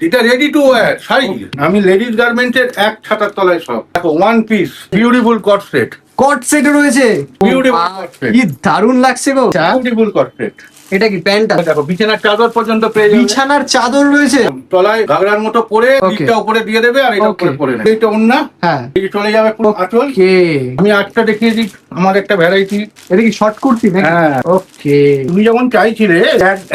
এটা ready to wire sari. আমি ladies গার্মেন্টসের এক ছাতার তলায় সব দেখো, ওয়ান পিস বিউটিফুল কট সেট। কট সেটও রয়েছে, বিউটিফুল কট সেট, কি দারুণ লাগছে গো। বিউটিফুল কট সেট। এটা কি প্যান্ট? দেখো বিছানার চাদর পর্যন্ত পেয়ে যাবে। বিছানার চাদর রয়েছে, তলায় ঘাগরার মতো পরে Okay. দিকটা উপরে দিয়ে দেবে আর এটা উপরে Okay. পরে নেবে। এটা ওন্না, হ্যাঁ এই চলে যাবে পুরো আঁচল। কে আমি আজটা দেখিয়ে দিই আমার একটা ভ্যারাইটি। এটা কি শর্ট কুর্তি নাকি? হ্যাঁ। ওকে, তুমি যেমন চাইছিলে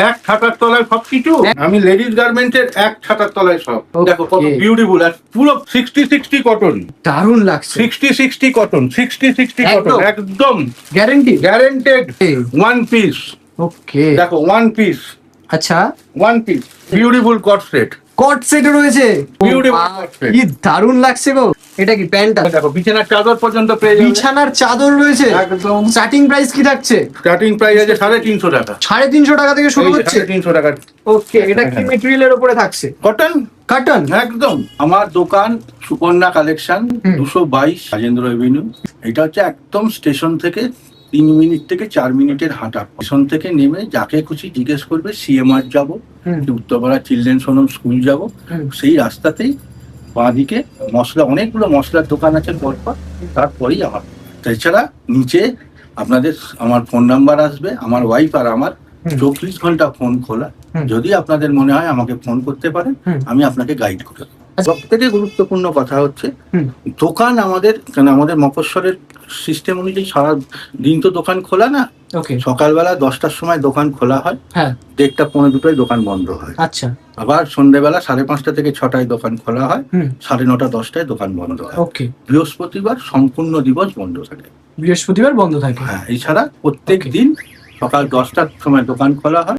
এক ছাতার তলায় সবকিছু, আমি লেডিস গার্মেন্টসের এক ছাতার তলায় সব। Okay. দেখো কত বিউটিফুল, আর পুরো 60-60 কটন, দারুণ লাগছে। 60-60 কটন, 60-60 কটন, একদম। একদম গ্যারান্টি? গ্যারেন্টেড। ওয়ান পিস, ওকে, দেখো ওয়ান পিস, আচ্ছা ওয়ান পিস বিউটিফুল কট সেট। কট সেটও রয়েছে, Beautiful বাহ, কট সেট। কি দারুণ লাগছে গো। এটা কি প্যান্ট? দেখো বিছানার চাদর পর্যন্ত পেয়ে যাবে। বিছানার চাদর রয়েছে, একদম স্টার্টিং প্রাইস কি থাকছে? স্টার্টিং প্রাইস আছে 350 টাকা। 350 টাকা থেকে শুরু হচ্ছে। 350 টাকা ওকে, এটা কি মেটেরিয়ালের উপরে থাকছে? Cotton, cotton? একদম। আমার দোকান সুকন্যা কালেকশন, 222 রাজেন্দ্র এভিনিউ। এটা হচ্ছে একদম স্টেশন থেকে 3 মিনিট থেকে 4 মিনিটের হাঁটা। স্টেশন থেকে নেমে যাকে খুশি জিজ্ঞেস করবে সিএমআর যাবো, উত্তরপাড়া চিলড্রেন্স হোম স্কুল যাব, সেই রাস্তাতেই বাঁদিকে মশলা, অনেকগুলো মশলার দোকান আছে পরপর, তারপরেই আমার। এছাড়া নিচে আপনাদের আমার ফোন নাম্বার আসবে, আমার ওয়াইফ আর আমার 24 ঘন্টা ফোন খোলা। যদি আপনাদের মনে হয় আমাকে ফোন করতে পারেন, আমি আপনাকে গাইড করে দেবো। সব থেকে গুরুত্বপূর্ণ কথা হচ্ছে দোকান আমাদের, কেন আমাদের মফস্বলের সিস্টেম অনুযায়ী সারা দিন তো দোকান খোলা না। ওকে, সকালবেলা 10টার সময় দোকান খোলা হয়, হ্যাঁ 1:30 পৌনে 2টায় দোকান বন্ধ হয়। আচ্ছা, আবার সন্ধ্যেবেলা 5:30 থেকে 6টায় দোকান খোলা হয়, 9:30 10টায় দোকান বন্ধ হয়। ওকে, বৃহস্পতিবার সম্পূর্ণ দিবস বন্ধ থাকে। বৃহস্পতিবার বন্ধ থাকে। হ্যাঁ, এছাড়া প্রত্যেক দিন সকাল 10টার সময় দোকান খোলা হয়।